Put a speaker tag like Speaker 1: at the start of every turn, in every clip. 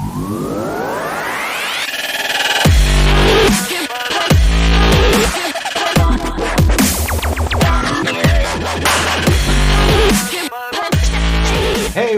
Speaker 1: Hey,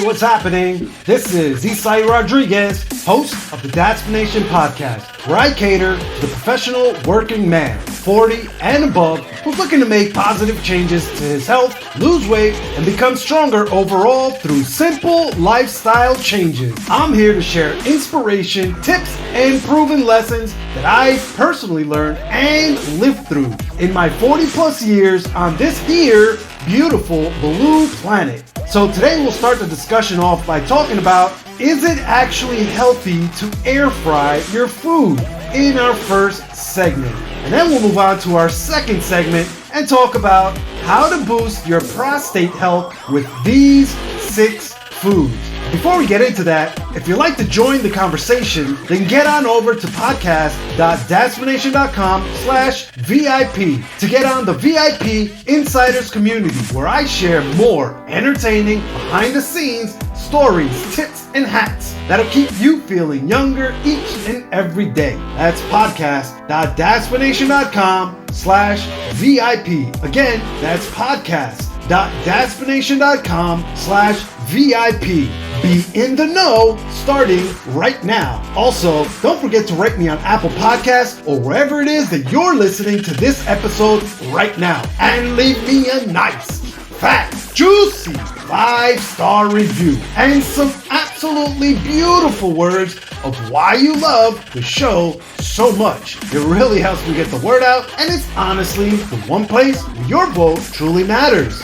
Speaker 1: what's happening? This is Isai Rodriguez, host of the Datsplanation podcast, where I cater to the professional working man, 40 and above, who's looking to make positive changes to his health, lose weight, and become stronger overall through simple lifestyle changes. I'm here to share inspiration, tips, and proven lessons that I personally learned and lived through in my 40 plus years on this here beautiful blue planet. So today we'll start the discussion off by talking about, is it actually healthy to air fry your food in our first segment? And then we'll move on to our second segment and talk about how to boost your prostate health with these 6 foods. Before we get into that, if you'd like to join the conversation, then get on over to podcast.datsplanation.com/VIP to get on the VIP Insiders community, where I share more entertaining, behind-the-scenes stories, tips, and hacks that'll keep you feeling younger each and every day. That's podcast.datsplanation.com/VIP. Again, that's podcast.datsplanation.com/VIP. Be in the know starting right now. Also, don't forget to rate me on Apple Podcasts or wherever it is that you're listening to this episode right now. And leave me a nice, fat, juicy 5-star review and some absolutely beautiful words of why you love the show so much. It really helps me get the word out, and it's honestly the one place where your vote truly matters.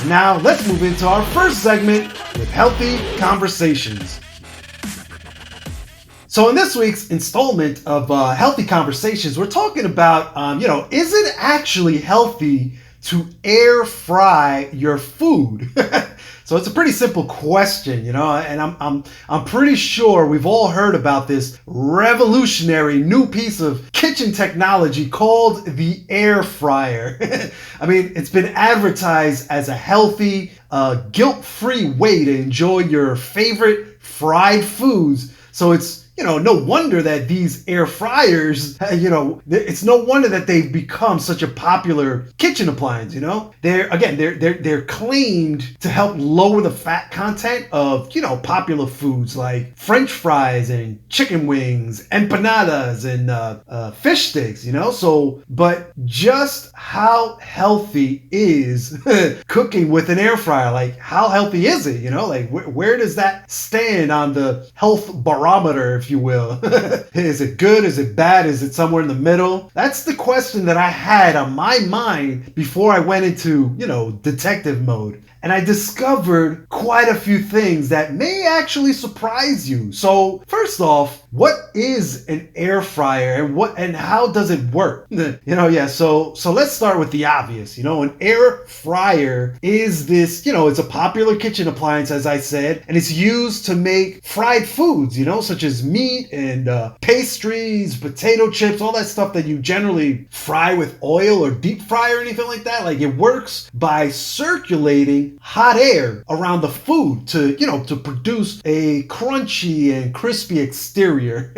Speaker 1: Now, let's move into our first segment with Healthy Conversations. So in this week's installment of Healthy Conversations, we're talking about, is it actually healthy to air fry your food? So it's a pretty simple question, and I'm pretty sure we've all heard about this revolutionary new piece of kitchen technology called the air fryer. I mean, it's been advertised as a healthy, guilt-free way to enjoy your favorite fried foods. So it's no wonder that these air fryers, it's no wonder that they've become such a popular kitchen appliance. They're claimed to help lower the fat content of, popular foods like French fries and chicken wings, empanadas and fish sticks, but just how healthy is cooking with an air fryer? Like, how healthy is it? Where does that stand on the health barometer, if you will? Is it good? Is it bad? Is it somewhere in the middle? That's the question that I had on my mind before I went into, detective mode. And I discovered quite a few things that may actually surprise you. So first off, what is an air fryer and how does it work? So let's start with the obvious. An air fryer is this, it's a popular kitchen appliance, as I said, and it's used to make fried foods, such as meat and pastries, potato chips, all that stuff that you generally fry with oil or deep fry or anything like that. Like, it works by circulating hot air around the food to produce a crunchy and crispy exterior.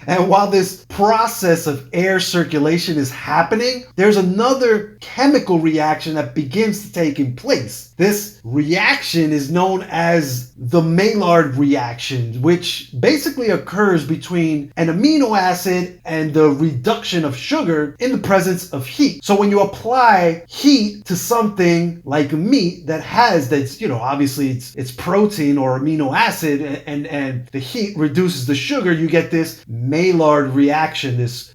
Speaker 1: And while this process of air circulation is happening, there's another chemical reaction that begins to take place. This reaction is known as the Maylard reaction, which basically occurs between an amino acid and the reduction of sugar in the presence of heat. So when you apply heat to something like meat that has that's, obviously it's protein or amino acid, and the heat reduces the sugar, you get this Maillard reaction, this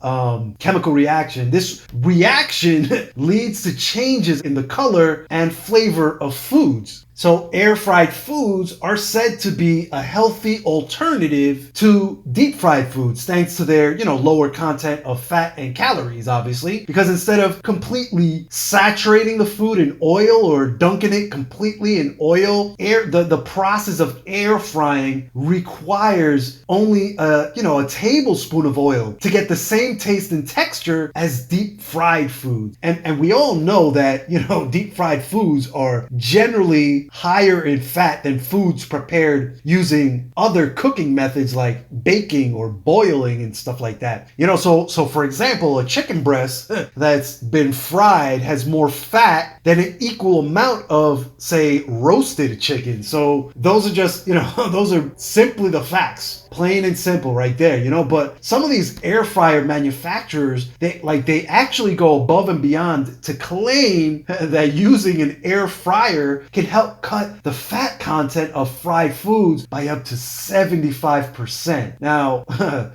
Speaker 1: chemical reaction. This reaction leads to changes in the color and flavor of foods. So air-fried foods are said to be a healthy alternative to deep-fried foods, thanks to their, lower content of fat and calories, obviously, because instead of completely saturating the food in oil or dunking it completely in oil, the process of air frying requires only a tablespoon of oil to get the same taste and texture as deep-fried foods. And we all know that, deep-fried foods are generally higher in fat than foods prepared using other cooking methods like baking or boiling and stuff like that. So for example, a chicken breast that's been fried has more fat than an equal amount of, say, roasted chicken. So those are just, those are simply the facts. Plain and simple right there, but some of these air fryer manufacturers, they actually go above and beyond to claim that using an air fryer can help cut the fat content of fried foods by up to 75%. Now,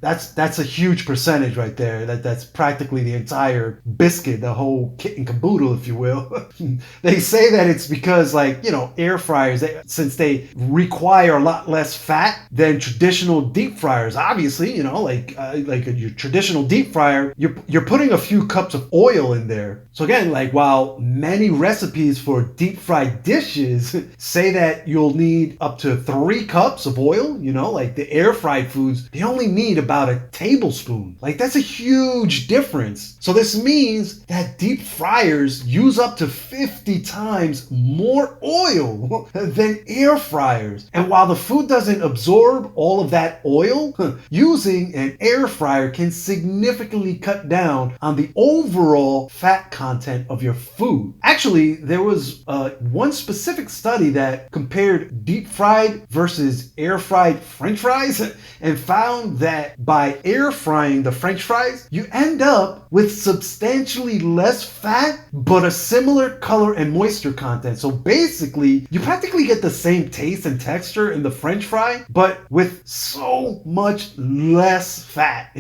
Speaker 1: that's a huge percentage right there. That's practically the entire biscuit, the whole kit and caboodle, if you will. They say that it's because, air fryers, since they require a lot less fat than traditional deep fryers. Obviously, like your traditional deep fryer, you're putting a few cups of oil in there. So again, while many recipes for deep fried dishes say that you'll need up to 3 cups of oil, the air fried foods, they only need about a tablespoon. That's a huge difference. So this means that deep fryers use up to 50 times more oil than air fryers. And while the food doesn't absorb all of that oil, using an air fryer can significantly cut down on the overall fat content of your food. Actually, there was one specific study that compared deep fried versus air fried French fries and found that by air frying the French fries, you end up with substantially less fat, but a similar color and moisture content. So basically, you practically get the same taste and texture in the French fry, but with so much less fat.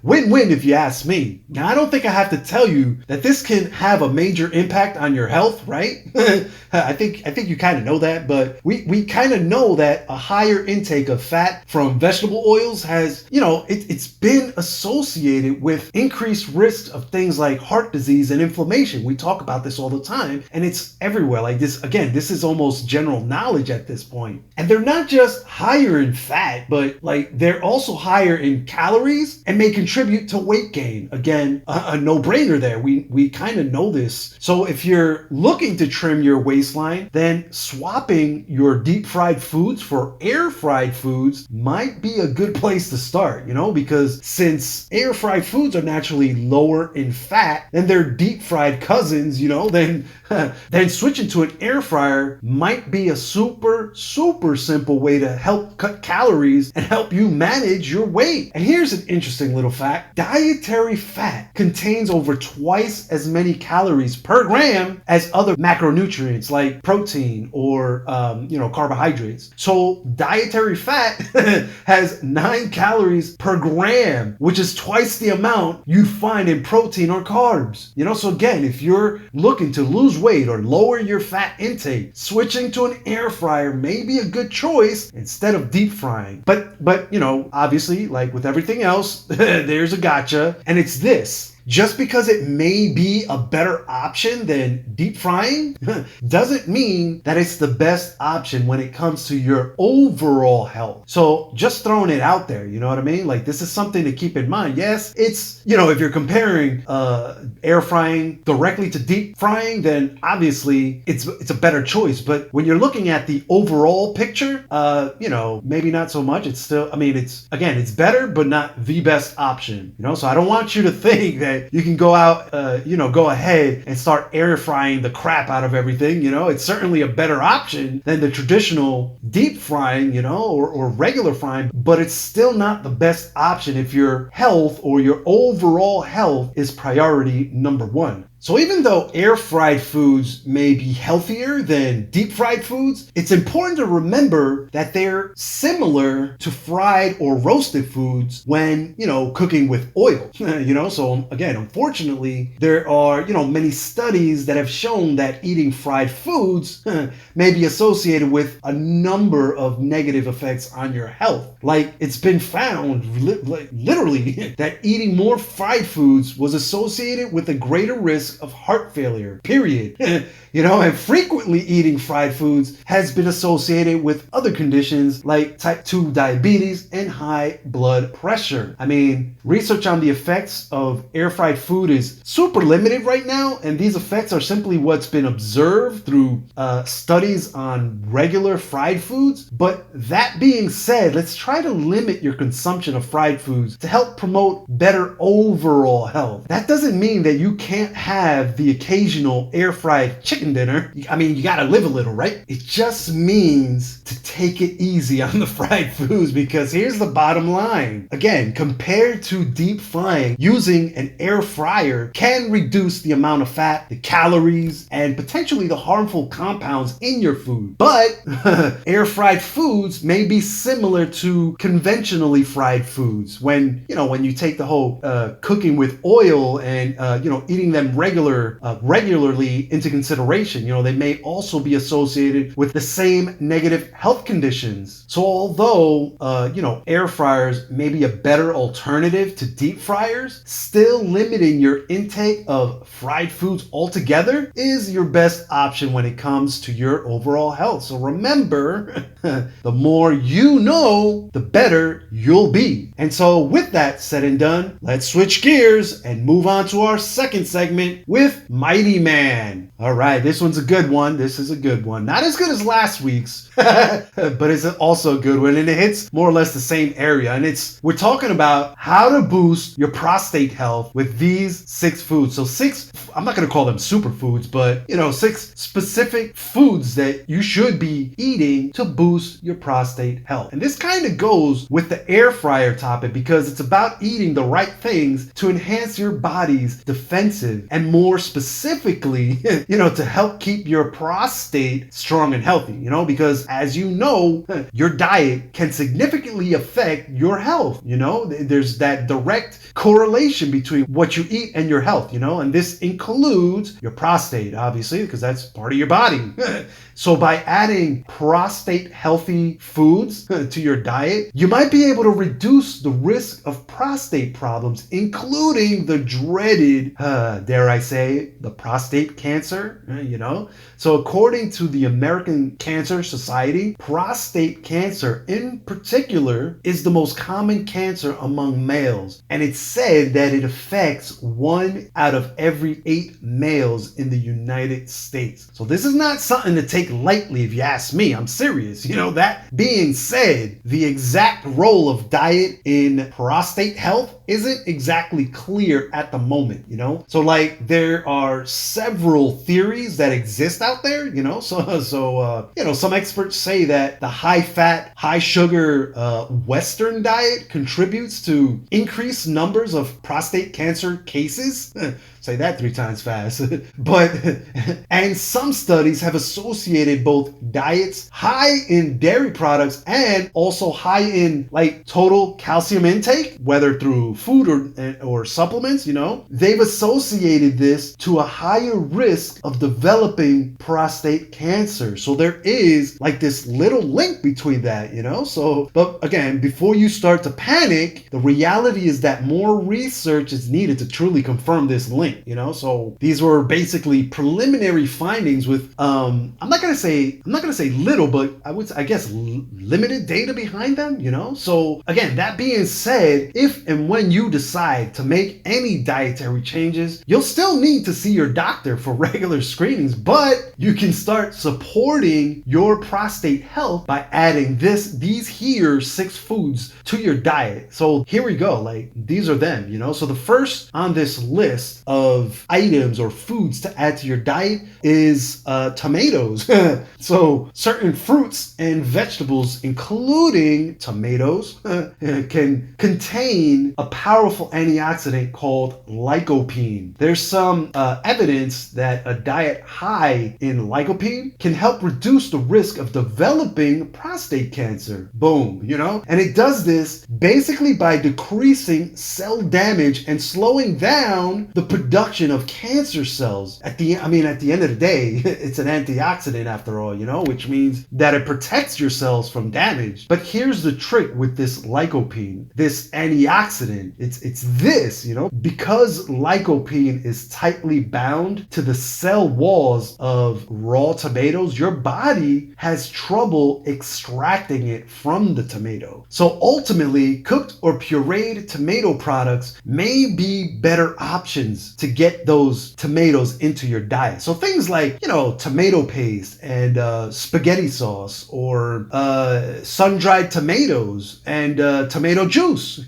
Speaker 1: Win-win if you ask me. Now, I don't think I have to tell you that this can have a major impact on your health, right? I think you kind of know that, but we kind of know that a higher intake of fat from vegetable oils has, it's been associated with increased risks of things like heart disease and inflammation. We talk about this all the time, and it's everywhere. This is almost general knowledge at this point. And they're not just higher in fat, but they're also higher in calories and may contribute to weight gain. Again, a no-brainer there. We kind of know this. So if you're looking to trim your waistline, then swapping your deep fried foods for air fried foods might be a good place to start, because since air fried foods are naturally lower in fat than their deep fried cousins, then switching to an air fryer might be a super simple way to help cut calories and help you manage your weight. And here's an interesting little fact. Dietary fat contains over twice as many calories per gram as other macronutrients like protein or carbohydrates. So dietary fat has 9 calories per gram, which is twice the amount you'd find in protein or carbs. So again, if you're looking to lose weight or lower your fat intake, switching to an air fryer may be a good choice instead of deep frying. But obviously, like with everything else, there's a gotcha, and it's this. Just because it may be a better option than deep frying doesn't mean that it's the best option when it comes to your overall health. So just throwing it out there, you know what I mean? This is something to keep in mind. Yes, it's, if you're comparing air frying directly to deep frying, then obviously it's a better choice. But when you're looking at the overall picture, maybe not so much. It's still, it's better, but not the best option. So I don't want you to think that you can go out, go ahead and start air frying the crap out of everything. It's certainly a better option than the traditional deep frying, or regular frying, but it's still not the best option if your health or your overall health is priority number 1. So even though air fried foods may be healthier than deep fried foods, it's important to remember that they're similar to fried or roasted foods when, cooking with oil. So again, unfortunately, there are, many studies that have shown that eating fried foods may be associated with a number of negative effects on your health. It's been found literally that eating more fried foods was associated with a greater risk risk of heart failure, period. And frequently eating fried foods has been associated with other conditions like type 2 diabetes and high blood pressure. I mean, research on the effects of air fried food is super limited right now, and these effects are simply what's been observed through studies on regular fried foods. But that being said, let's try to limit your consumption of fried foods to help promote better overall health. That doesn't mean that you can't have the occasional air fried chicken dinner. I mean, you gotta live a little, right? It just means to take it easy on the fried foods, because here's the bottom line. Again, compared to deep frying, using an air fryer can reduce the amount of fat, the calories, and potentially the harmful compounds in your food. But air fried foods may be similar to conventionally fried foods when you take the whole cooking with oil and eating them regularly into consideration. They may also be associated with the same negative health conditions. So although air fryers may be a better alternative to deep fryers, still limiting your intake of fried foods altogether is your best option when it comes to your overall health. So remember, the more you know, the better you'll be. And so with that said and done, let's switch gears and move on to our second segment with Mighty Man. All right, this one's a good one. This is a good one. Not as good as last week's, but it's also a good one, and it hits more or less the same area. And we're talking about how to boost your prostate health with these 6 foods. So 6, I'm not going to call them superfoods, but 6 specific foods that you should be eating to boost your prostate health. And this kind of goes with the air fryer topic, because it's about eating the right things to enhance your body's defensive, and more specifically, to help keep your prostate strong and healthy, because as you know, your diet can significantly affect your health. There's that direct correlation between what you eat and your health, and this includes your prostate, obviously, because that's part of your body. So by adding prostate healthy foods to your diet, you might be able to reduce the risk of prostate problems, including the dreaded, dare I say, the prostate cancer, So according to the American Cancer Society, prostate cancer in particular is the most common cancer among males. And it's said that it affects 1 out of every 8 males in the United States. So this is not something to take lightly, if you ask me. I'm serious. That being said, the exact role of diet in prostate health isn't exactly clear at the moment, So there are several theories that exist out there, some experts say that the high fat, high sugar Western diet contributes to increased numbers of prostate cancer cases. Say that 3 times fast. And some studies have associated both diets high in dairy products and also high in total calcium intake, whether through food or supplements, they've associated this to a higher risk of developing prostate cancer. So there is this little link between that, but again, before you start to panic, the reality is that more research is needed to truly confirm this link. So these were basically preliminary findings with I'm not gonna say little, but I guess limited data behind them. So again, that being said, if and when you decide to make any dietary changes, you'll still need to see your doctor for regular screenings, but you can start supporting your prostate health by adding these here 6 foods to your diet. So here we go. These are them. So the first on this list of items or foods to add to your diet is tomatoes. So certain fruits and vegetables, including tomatoes, can contain a powerful antioxidant called lycopene. There's some evidence that a diet high in lycopene can help reduce the risk of developing prostate cancer. Boom, And it does this basically by decreasing cell damage and slowing down the production reduction of cancer cells. At the end of the day, it's an antioxidant after all, which means that it protects your cells from damage. But here's the trick with this lycopene, this antioxidant. It's this, because lycopene is tightly bound to the cell walls of raw tomatoes, your body has trouble extracting it from the tomato. So ultimately, cooked or pureed tomato products may be better options to get those tomatoes into your diet. So things like, tomato paste and spaghetti sauce, or sun-dried tomatoes and tomato juice.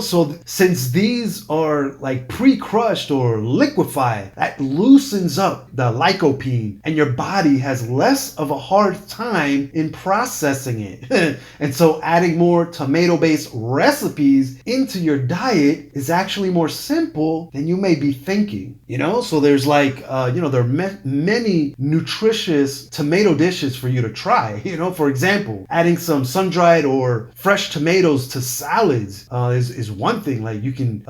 Speaker 1: So since these are like pre-crushed or liquefied, that loosens up the lycopene and your body has less of a hard time in processing it. And so adding more tomato-based recipes into your diet is actually more simple than you may be thinking. So there's there are many nutritious tomato dishes for you to try. For example, adding some sun-dried or fresh tomatoes to salads is one thing. Like you can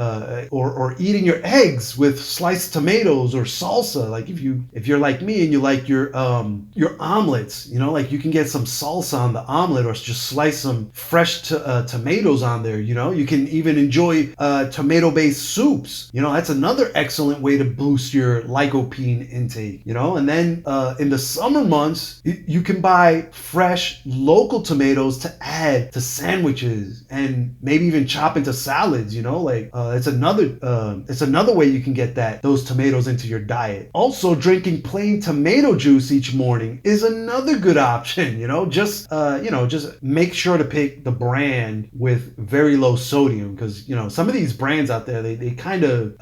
Speaker 1: or eating your eggs with sliced tomatoes or salsa. Like if you're like me and you like your omelets, like you can get some salsa on the omelet or just slice some fresh tomatoes on there. You can even enjoy tomato-based soups. That's another excellent way to boost your lycopene intake. And then in the summer months, you can buy fresh local tomatoes to add to sandwiches and maybe even chop into salads. It's another way you can get those tomatoes into your diet. Also, drinking plain tomato juice each morning is another good option. Just make sure to pick the brand with very low sodium, because some of these brands out there, they kind of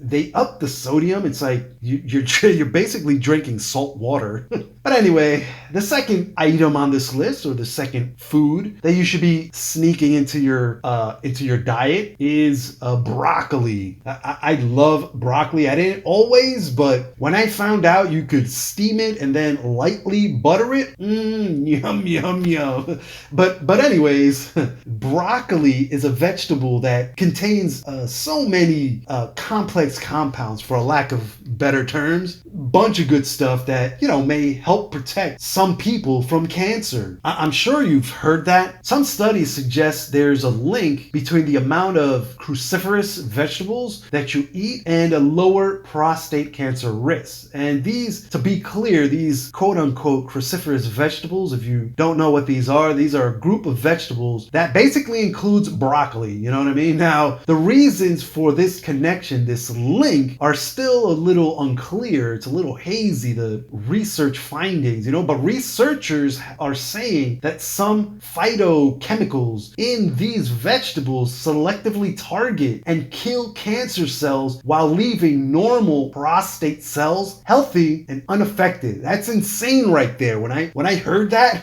Speaker 1: they up the sodium. It's like you're basically drinking salt water. But anyway, the second item on this list, or the second food that you should be sneaking into your diet, is broccoli. I love broccoli. I didn't always, but when I found out you could steam it and then lightly butter it, yum, yum, yum. But anyways, broccoli is a vegetable that contains so many complex compounds, for a lack of better terms. Bunch of good stuff that may help protect some people from cancer. I'm sure you've heard that. Some studies suggest there's a link between the amount of cruciferous vegetables that you eat and a lower prostate cancer risk. And these, to be clear, these quote-unquote cruciferous vegetables, if you don't know what these are a group of vegetables that basically includes broccoli. You know what I mean? Now, the reasons for this connection, this link, are still a little unclear. It's a little hazy, the research findings, but researchers are saying that some phytochemicals in these vegetables selectively target and kill cancer cells while leaving normal prostate cells healthy and unaffected. That's insane right there. When I heard that,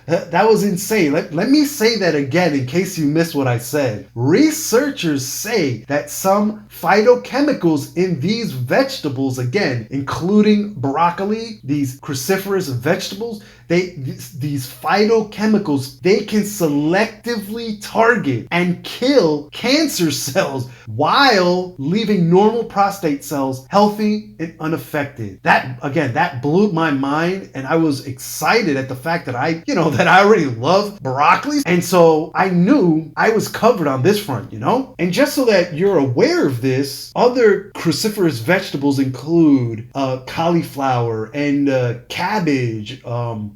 Speaker 1: that was insane. Let me say that again in case you missed what I said. Researchers say that some phytochemicals in these vegetables, again, including broccoli, these cruciferous vegetables, these phytochemicals, they can selectively target and kill cancer cells while leaving normal prostate cells healthy and unaffected. That blew my mind, and I was excited at the fact that I already love broccoli, and so I knew I was covered on this front, And just so that you're aware of this, other cruciferous vegetables include cauliflower and cabbage.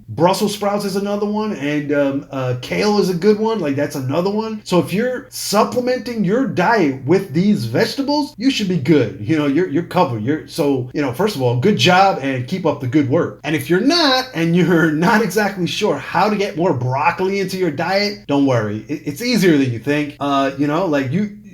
Speaker 1: Brussels sprouts is another one, and kale is a good one. That's another one. So if you're supplementing your diet with these vegetables, you should be good. You're covered. First of all, good job and keep up the good work. And if you're not, and you're not exactly sure how to get more broccoli into your diet, don't worry. It's easier than you think.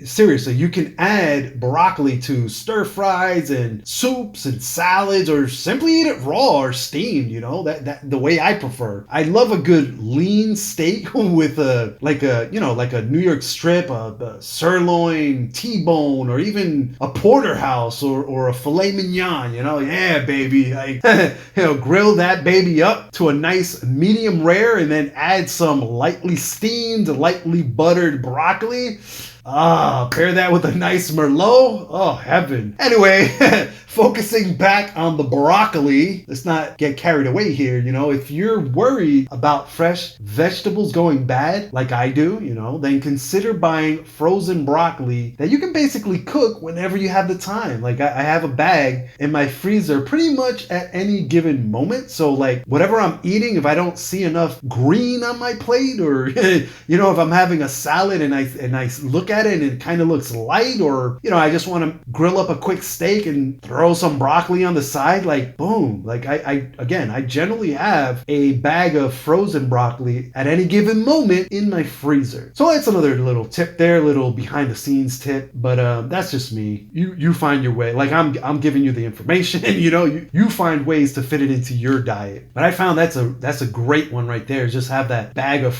Speaker 1: Seriously, you can add broccoli to stir fries and soups and salads, or simply eat it raw or steamed, that the way I prefer. I love a good lean steak with a New York strip, a sirloin, T-bone, or even a porterhouse or a filet mignon, yeah, baby. Grill that baby up to a nice medium rare and then add some lightly steamed, lightly buttered broccoli. Pair that with a nice Merlot. Oh, heaven. Anyway, focusing back on the broccoli, let's not get carried away here. If you're worried about fresh vegetables going bad, like I do, then consider buying frozen broccoli that you can basically cook whenever you have the time. Like I have a bag in my freezer pretty much at any given moment. So like whatever I'm eating, if I don't see enough green on my plate, or if I'm having a salad and I look at it and it kind of looks light, or I just want to grill up a quick steak and throw some broccoli on the side, like boom. Like I generally have a bag of frozen broccoli at any given moment in my freezer. So that's another little tip there, little behind the scenes tip, but that's just me. You find your way. Like I'm giving you the information, and you find ways to fit it into your diet. But I found that's a great one right there. Just have that bag of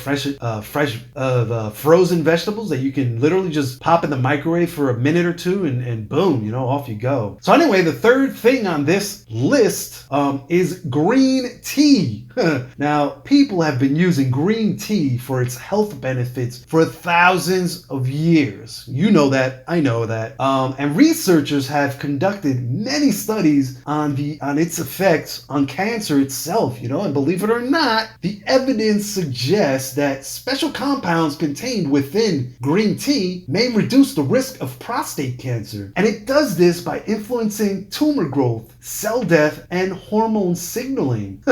Speaker 1: frozen vegetables that you can literally just pop in the microwave for a minute or two, and boom, off you go. So anyway, the third thing on this list is green tea. Now, people have been using green tea for its health benefits for thousands of years. You know that, I know that. And researchers have conducted many studies on its effects on cancer itself, and believe it or not, the evidence suggests that special compounds contained within green tea may reduce the risk of prostate cancer. And it does this by influencing tumor growth, cell death, and hormone signaling.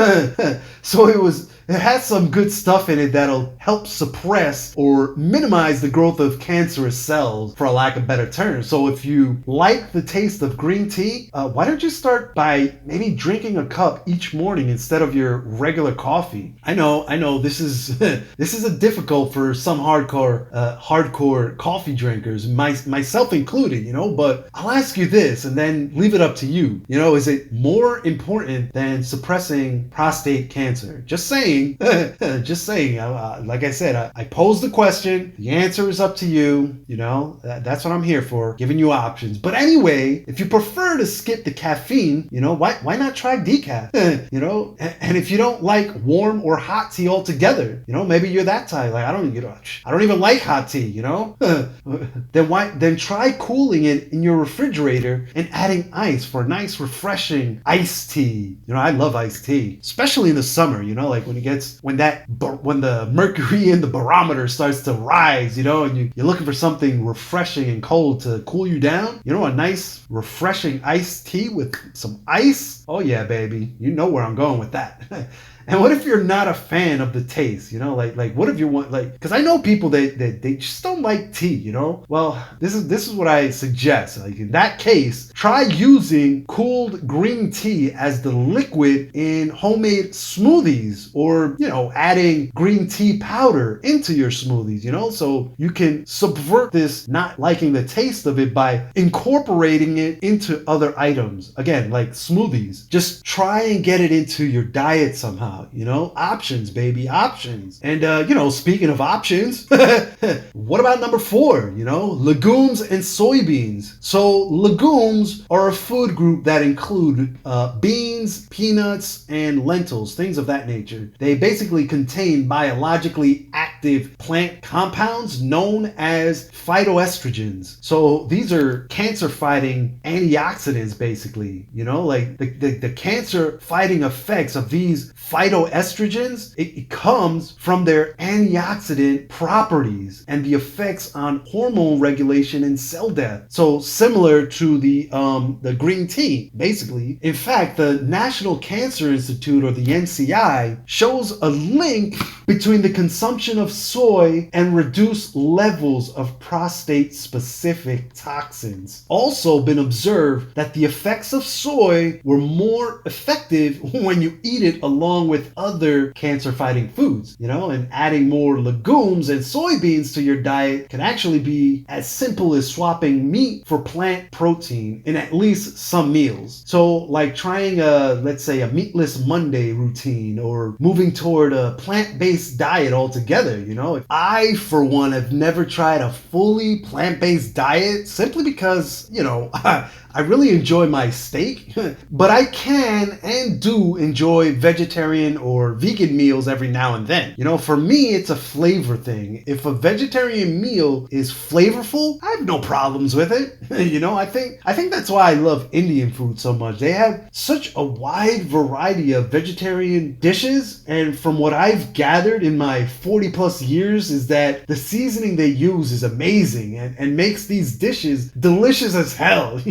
Speaker 1: So it has some good stuff in it that'll help suppress or minimize the growth of cancerous cells, for a lack of better term. So if you like the taste of green tea, why don't you start by maybe drinking a cup each morning instead of your regular coffee? I know this is this is difficult for some hardcore coffee drinkers, myself included, but I'll ask you this and then leave it up to you. Is it more important than suppressing prostate cancer? Just saying. Just saying. Like I said, I posed the question. The answer is up to you. That's what I'm here for, giving you options. But anyway, if you prefer to skip the caffeine, why not try decaf? And if you don't like warm or hot tea altogether, maybe you're that type. Like I don't even like hot tea. Then try cooling it in your refrigerator and adding ice for a nice, refreshing iced tea. I love iced tea, especially in the summer. Like when the mercury in the barometer starts to rise, and you're looking for something refreshing and cold to cool you down. A nice refreshing iced tea with some ice. Oh yeah, baby. You know where I'm going with that. And what if you're not a fan of the taste? Like what if you want, because I know people that they just don't like tea. Well, this is what I suggest. Like in that case, try using cooled green tea as the liquid in homemade smoothies, or adding green tea powder into your smoothies. So you can subvert this not liking the taste of it by incorporating it into other items. Again, like smoothies. Just try and get it into your diet somehow. Options, baby, options. And speaking of options, what about number 4? Legumes and soybeans. So legumes are a food group that include beans, peanuts, and lentils, things of that nature. They basically contain biologically active plant compounds known as phytoestrogens. So these are cancer-fighting antioxidants, basically. Like the cancer-fighting effects of these phytoestrogens, it comes from their antioxidant properties and the effects on hormone regulation and cell death. So similar to the green tea, basically. In fact, the National Cancer Institute, or the NCI, shows a link between the consumption of soy and reduced levels of prostate-specific toxins. Also been observed that the effects of soy were more effective when you eat it along with other cancer-fighting foods, and adding more legumes and soybeans to your diet can actually be as simple as swapping meat for plant protein in at least some meals. So like trying let's say a meatless Monday routine, or moving toward a plant-based diet altogether. I, for one, have never tried a fully plant-based diet simply because, I really enjoy my steak, but I can and do enjoy vegetarian or vegan meals every now and then. For me, it's a flavor thing. If a vegetarian meal is flavorful, I have no problems with it. I think that's why I love Indian food so much. They have such a wide variety of vegetarian dishes, and from what I've gathered in my 40 plus years is that the seasoning they use is amazing and makes these dishes delicious as hell.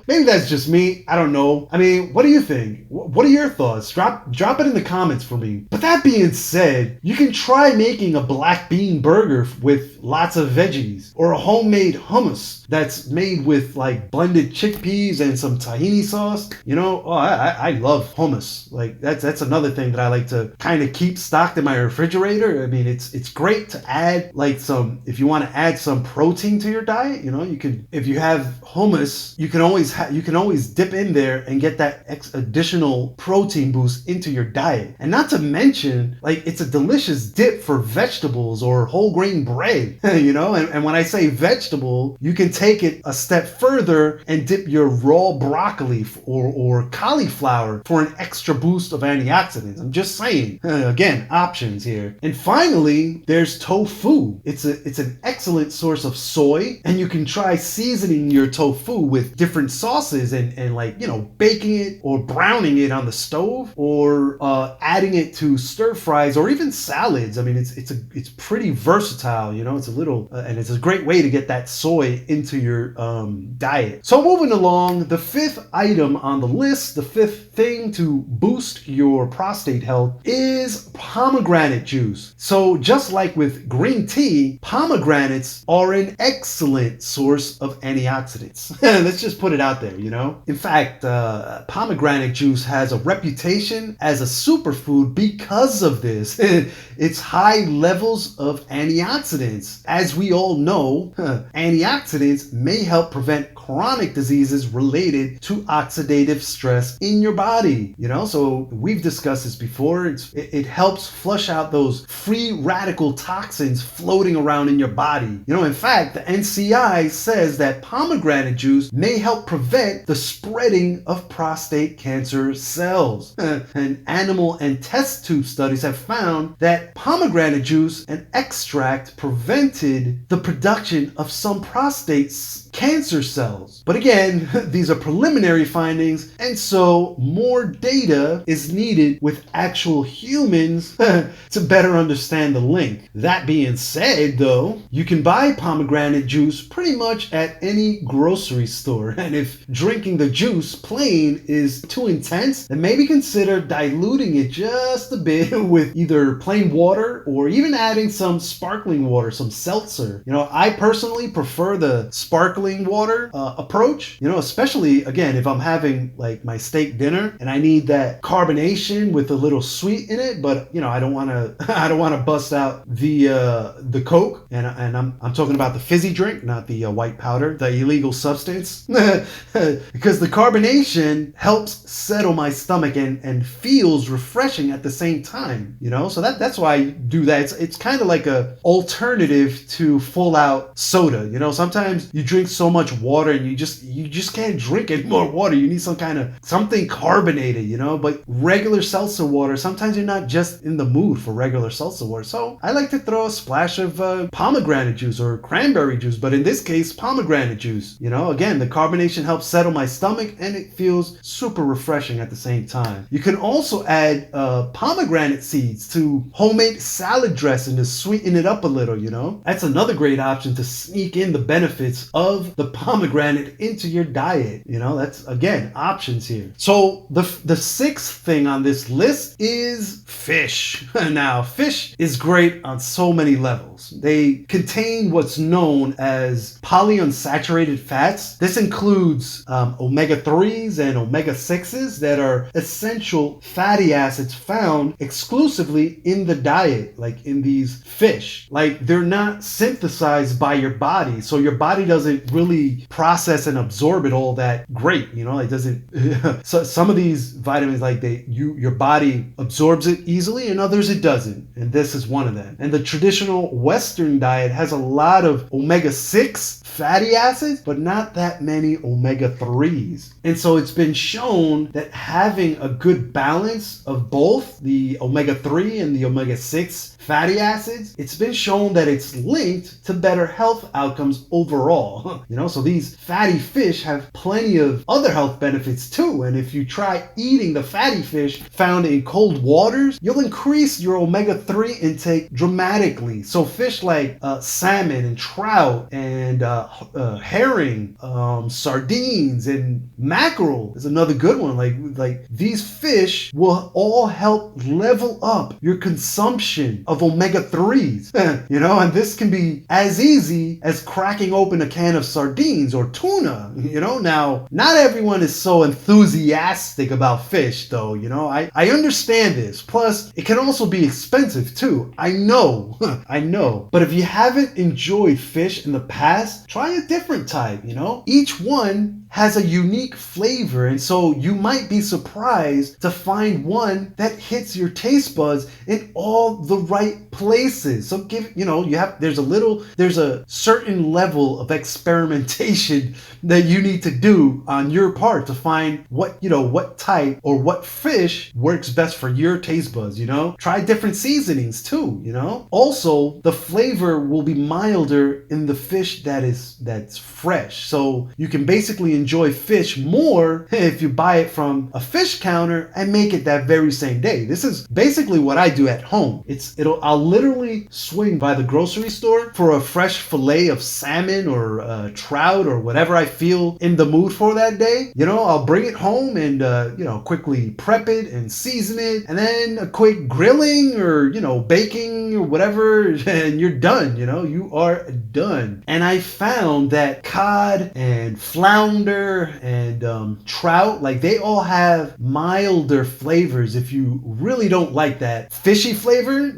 Speaker 1: Maybe that's just me. I don't know. I mean, what do you think? What are your thoughts? Drop it in the comments for me. But that being said, you can try making a black bean burger with lots of veggies, or a homemade hummus that's made with like blended chickpeas and some tahini sauce. I love hummus. Like that's another thing that I like to kind of keep stocked in my refrigerator. I mean, it's great to add like if you want to add some protein to your diet. You can, if you have hummus, you can always dip in there and get that additional protein boost into your diet. And not to mention, like, it's a delicious dip for vegetables or whole grain bread. And when I say vegetable, you can take it a step further and dip your raw broccoli or cauliflower for an extra boost of antioxidants. I'm just saying. Again, options here. And finally, there's tofu. It's an excellent source of soy, and you can try seasoning your tofu with different sauces and baking it or browning it on the stove, or adding it to stir fries or even salads. I mean, it's pretty versatile. It's a little and it's a great way to get that soy into your diet. So moving along, the fifth item on the list, the fifth thing to boost your prostate health is pomegranate juice. So just like with green tea, pomegranates are an excellent source of antioxidants. Let's just put it out there. In fact, pomegranate juice has a reputation as a superfood because of this. Its high levels of antioxidants. As we all know, antioxidants may help prevent chronic diseases related to oxidative stress in your body. So we've discussed this before. It helps flush out those free radical toxins floating around in your body. In fact, the NCI says that pomegranate juice may help prevent the spreading of prostate cancer cells. And animal and test tube studies have found that pomegranate juice and extract prevented the production of some prostate cancer cells. But again, these are preliminary findings, and so more data is needed with actual humans to better understand the link. That being said, though, you can buy pomegranate juice pretty much at any grocery store, and if drinking the juice plain is too intense, then maybe consider diluting it just a bit with either plain water or even adding some sparkling water, some seltzer. I personally prefer the sparkling water approach, especially again if I'm having like my steak dinner and I need that carbonation with a little sweet in it, but I don't want to bust out the Coke, and I'm talking about the fizzy drink, not the white powder, the illegal substance, because the carbonation helps settle my stomach and feels refreshing at the same time. So that's why I do that. It's kind of like a alternative to full out soda. Sometimes you drink so much water and you just can't drink any more water. You need something carbonated, but regular seltzer water, sometimes you're not just in the mood for regular seltzer water. So I like to throw a splash of pomegranate juice or cranberry juice, but in this case, pomegranate juice. Again, the carbonation helps settle my stomach and it feels super refreshing at the same time. You can also add pomegranate seeds to homemade salad dressing to sweeten it up a little. That's another great option to sneak in the benefits of the pomegranate into your diet. That's again options here. So the sixth thing on this list is fish. Now, fish is great on so many levels. They contain what's known as polyunsaturated fats. This includes omega-3s and omega-6s that are essential fatty acids found exclusively in the diet, like in these fish. Like, they're not synthesized by your body, so your body doesn't really process and absorb it all that great. It doesn't. So some Some of these vitamins, like your body absorbs it easily, and others it doesn't. And this is one of them. And the traditional Western diet has a lot of omega-6 fatty acids, but not that many omega-3s. And so it's been shown that having a good balance of both the omega-3 and the omega-6 fatty acids, it's been shown that it's linked to better health outcomes overall. So these fatty fish have plenty of other health benefits too. And if you try eating the fatty fish found in cold waters, you'll increase your omega-3 intake dramatically. So fish like salmon and trout and herring, sardines and mackerel is another good one. Like these fish will all help level up your consumption of omega-3s, and this can be as easy as cracking open a can of sardines or tuna, Now, not everyone is so enthusiastic about fish, though, I understand this. Plus, it can also be expensive, too. I know, I know. But if you haven't enjoyed fish in the past, try a different type, Each one has a unique flavor, and so you might be surprised to find one that hits your taste buds in all the right places. So there's a certain level of experimentation that you need to do on your part to find what type or what fish works best for your taste buds, Try different seasonings too, Also, the flavor will be milder in the fish that's fresh. So you can basically enjoy fish more if you buy it from a fish counter and make it that very same day. This is basically what I do at home. I'll literally swing by the grocery store for a fresh fillet of salmon or trout or whatever I feel in the mood for that day. I'll bring it home and quickly prep it and season it, and then a quick grilling or baking or whatever, and you're done. You are done. And I found that cod and flounder and trout, they all have milder flavors. If you really don't like that fishy flavor,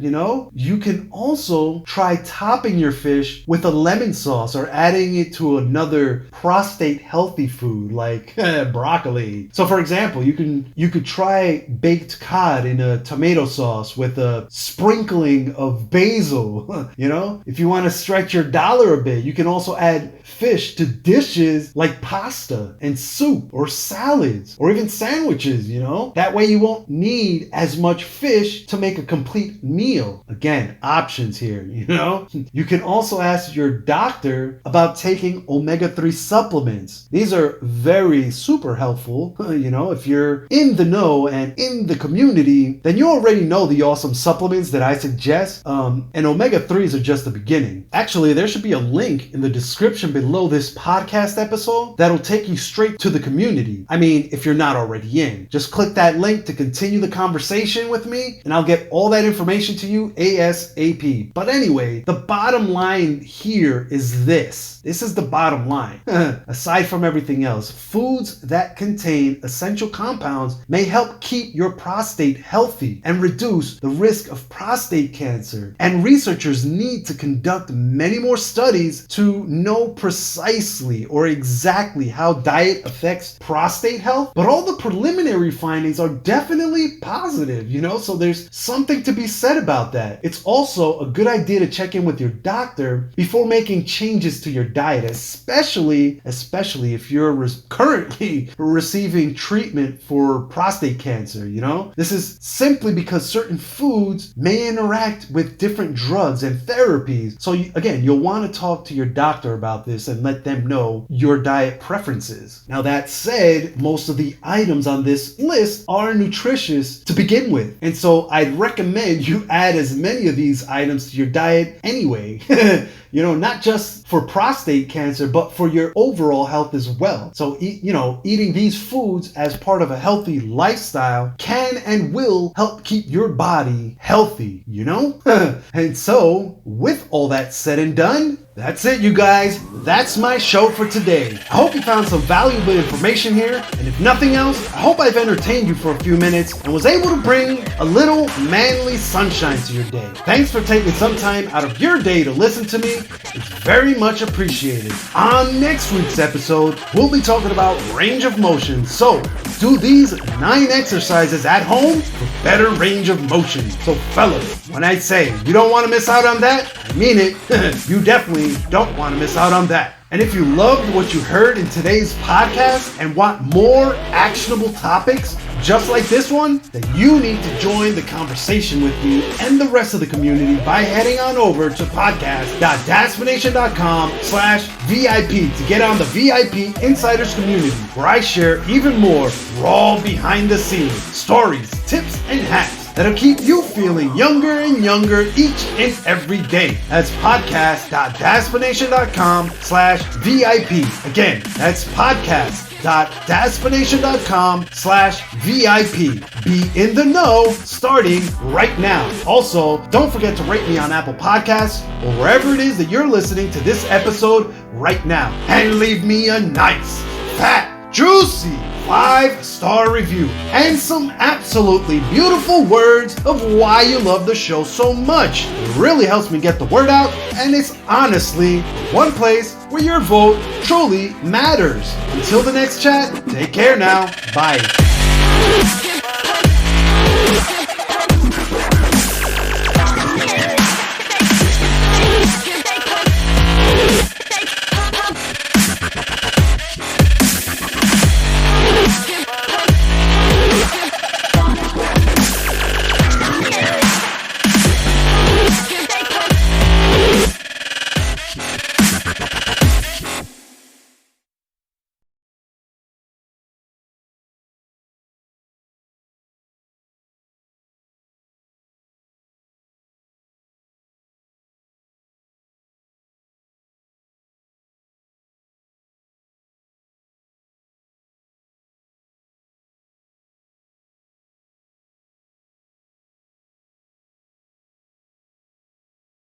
Speaker 1: you can also try topping your fish with a lemon sauce or adding it to another prostate healthy food like broccoli. So for example, you could try baked cod in a tomato sauce with a sprinkling of basil. If you want to stretch your dollar a bit, you can also add fish to dishes like pasta and soup or salads or even sandwiches, That way you won't need as much fish to make a complete meal. Again, options here, You can also ask your doctor about taking omega-3 supplements. These are very super helpful. If you're in the know and in the community, then you already know the awesome supplements that I suggest. And omega-3s are just the beginning. Actually, there should be a link in the description below this podcast episode that'll take you straight to the community. I mean, if you're not already in, just click that link to continue the conversation with me, and I'll get all that information to you ASAP. But anyway, the bottom line here is this. This is the bottom line. Aside from everything else, foods that contain essential compounds may help keep your prostate healthy and reduce the risk of prostate cancer. And researchers need to conduct many more studies to know precisely or exactly how diet affects prostate health. But all the preliminary findings are definitely positive, so there's something to be said about that. It's also a good idea to check in with your doctor before making changes to your diet, especially if you're currently receiving treatment for prostate cancer, This is simply because certain foods may interact with different drugs and therapies. So again, you'll want to talk to your doctor about this and let them know your diet preferences. Now that said, most of the items on this list are nutritious to begin with. And so I'd recommend you add as many of these items to your diet anyway. Not just for prostate cancer, but for your overall health as well. So, eating these foods as part of a healthy lifestyle can and will help keep your body healthy, And so, with all that said and done, That's it, you guys. That's my show for today. I hope you found some valuable information here, and if nothing else, I hope I've entertained you for a few minutes and was able to bring a little manly sunshine to your day. Thanks for taking some time out of your day to listen to me. It's very much appreciated. On next week's episode, we'll be talking about range of motion. So, do these 9 exercises at home for better range of motion. So fellas, when I say you don't want to miss out on that, I mean it. You definitely don't want to miss out on that. And if you loved what you heard in today's podcast and want more actionable topics just like this one, then you need to join the conversation with me and the rest of the community by heading on over to podcast.daspination.com/VIP to get on the VIP Insiders community, where I share even more raw behind the scenes stories, tips, and hacks that'll keep you feeling younger and younger each and every day. That's podcast.daspination.com/VIP. Again, that's podcast.daspination.com/VIP. Be in the know starting right now. Also, don't forget to rate me on Apple Podcasts or wherever it is that you're listening to this episode right now. And leave me a nice, fat, juicy 5-star review and some absolutely beautiful words of why you love the show so much. It really helps me get the word out, and it's honestly one place where your vote truly matters. Until the next chat, take care now. Bye.